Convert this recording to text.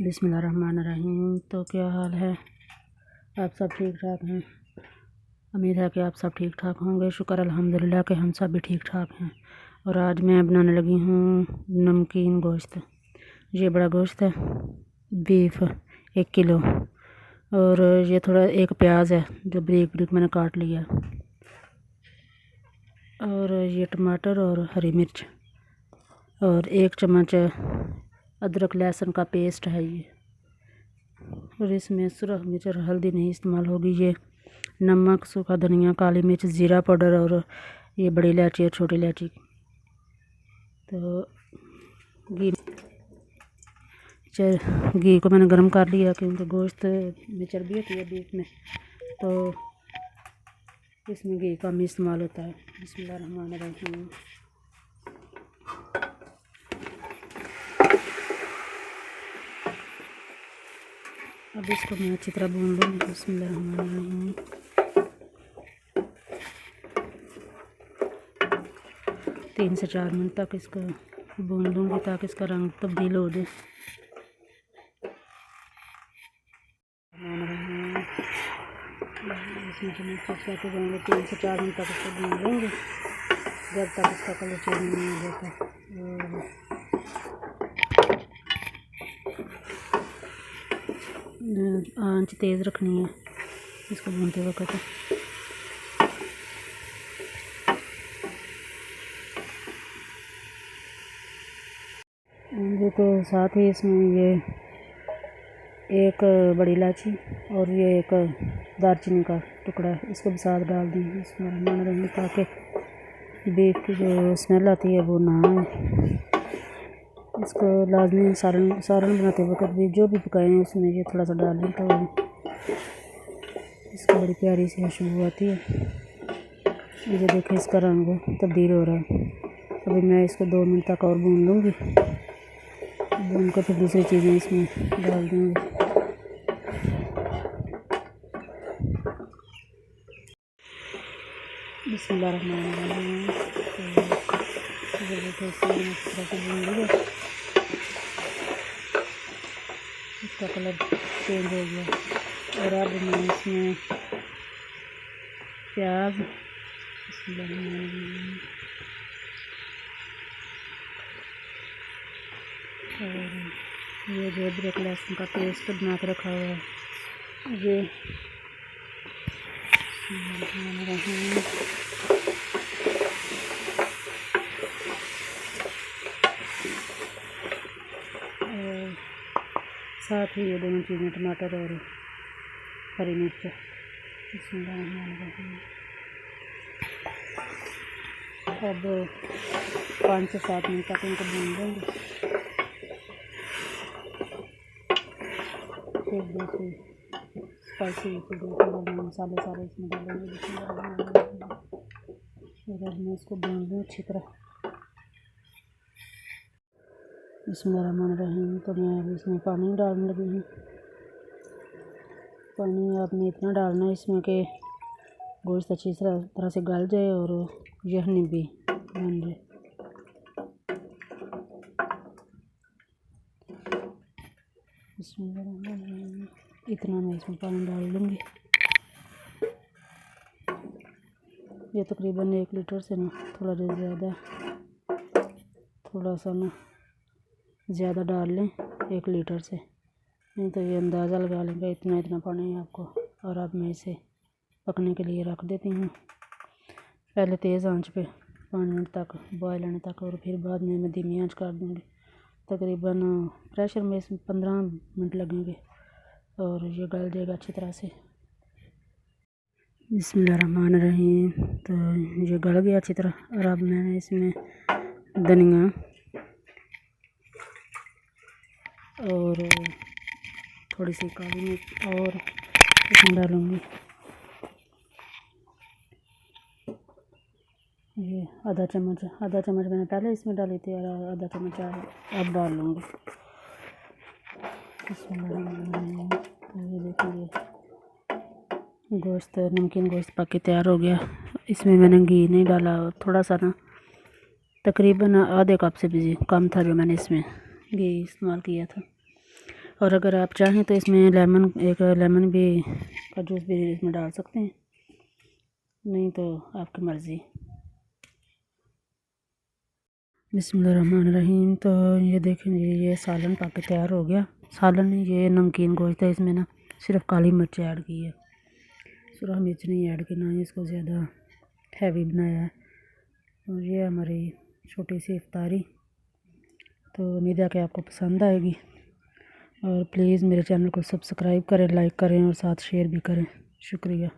बिस्मिल्लाहिर्रहमानिर्रहीम। तो क्या हाल है, आप सब ठीक ठाक हैं? उम्मीद है कि आप सब ठीक ठाक होंगे। शुक्र अल्हम्दुलिल्लाह कि हम सब भी ठीक ठाक हैं। और आज मैं बनाने लगी हूँ नमकीन गोश्त। ये बड़ा गोश्त है, बीफ 1 किलो। और ये थोड़ा एक प्याज है जो बारीक बारीक मैंने काट लिया। और ये टमाटर और हरी मिर्च और 1 चम्मच अदरक लहसुन का पेस्ट है ये। और इसमें सुरख मिर्च और हल्दी नहीं इस्तेमाल होगी। ये नमक, सूखा धनिया, काली मिर्च, ज़ीरा पाउडर और ये बड़ी इलायची और छोटी इलायची। तो घी को मैंने गर्म कर लिया क्योंकि गोश्त में चर्बी होती है बीफ में, तो इसमें घी कम इस्तेमाल होता है। बिस्मिल्लाहिर्रहमानिर्रहीम। अब इसको मैं अच्छी तरह भून लूँगी। बिस्मिल्लाहिर्रहमानिर्रहीम। 3 से 4 मिनट तक इसको भून लूँगी ताकि इसका रंग तब्दील हो जाए। इसमें टमाटर चलाते जाएंगे, 3 से 4 मिनट तक इसको भून लेंगे जब तक इसका कलर चेंज नहीं हो जाता। आंच तेज़ रखनी है इसको भूनते वक्त। ये तो साथ ही इसमें ये 1 बड़ी इलायची और ये 1 दालचीनी का टुकड़ा इसको भी साथ डाल दें। इसमें मन रही ताकि बीफ की जो स्मेल आती है वो ना आए। इसको लाजमी सालन बनाते वक्त भी जो भी पकाएं उसमें ये थोड़ा सा डाल लें तो इसकी बड़ी प्यारी सी खुशबू आती है। ये देखें इसका रंग तब्दील हो रहा है। अभी मैं इसको 2 मिनट तक और भून लूँगी। भून कर फिर दूसरी चीज़ें इसमें डाल दूँगी। बिस्मिल्लाहिर्रहमानिर्रहीम। इसका कलर चेंज हो गया। और अब मैं इसमें प्याज और ये जो अदरक लहसुन का पेस्ट बना के रखा हुआ है ये और साथ ही ये दोनों चीज़ें टमाटर और हरी मिर्च। अब 5 से 7 मिनट तक इनको भून देंगे। फिर दूसरी स्पाइसी मसाले सारे इसमें डालेंगे। फिर अब मैं इसको भून लूँ अच्छी तरह। बिस्मिल्लाहिर्रहमानिर्रहीम। तो मैं अभी इसमें पानी डालने लगी हूँ। पानी आपने इतना डालना है इसमें कि गोश्त अच्छी तरह से गल जाए और यखनी भी बन जाए। इतना मैं इसमें पानी डाल लूँगी। ये तकरीबन 1 लीटर से ना थोड़ा ज़्यादा, थोड़ा सा ना ज़्यादा डाल लें 1 लीटर से, नहीं तो ये अंदाज़ा लगा लेंगे इतना पानी है आपको। और अब मैं इसे पकने के लिए रख देती हूँ पहले तेज़ आंच पे 5 मिनट तक बॉयल आने तक, और फिर बाद में मैं धीमी आंच कर दूँगी। तकरीबन प्रेशर में इसमें 15 मिनट लगेंगे और ये गल जाएगा अच्छी तरह से। बिस्मिल्लाहिर्रहमानिर्रहीम। तो ये गल गया अच्छी तरह। और अब मैंने इसमें धनिया और थोड़ी सी काली मिर्च और इसमें डालूँगी ये आधा चम्मच मैंने पहले इसमें डाली थी और आधा चम्मच अब डाल लूँगी। तो ये देखिए गोश्त, नमकीन गोश्त पक के तैयार हो गया। इसमें मैंने घी नहीं डाला, थोड़ा सा ना तकरीबन आधे कप से भी कम था जो मैंने इसमें घी इस्तेमाल किया था। और अगर आप चाहें तो इसमें एक लेमन भी का जूस भी इसमें डाल सकते हैं, नहीं तो आपकी मर्ज़ी। बिस्मिल्लाहिर्रहमानिर्रहीम। तो ये देखें ये सालन पाके तैयार हो गया। सालन नहीं, ये नमकीन गोश्त है। इसमें ना सिर्फ काली मिर्च ऐड की है, सुरख मिर्च नहीं ऐड की, ना ही इसको ज़्यादा हैवी बनाया है। और ये हमारी छोटी सी इफ्तारी। तो उम्मीद है कि आपको पसंद आएगी, और प्लीज़ मेरे चैनल को सब्सक्राइब करें, लाइक करें और साथ शेयर भी करें। शुक्रिया।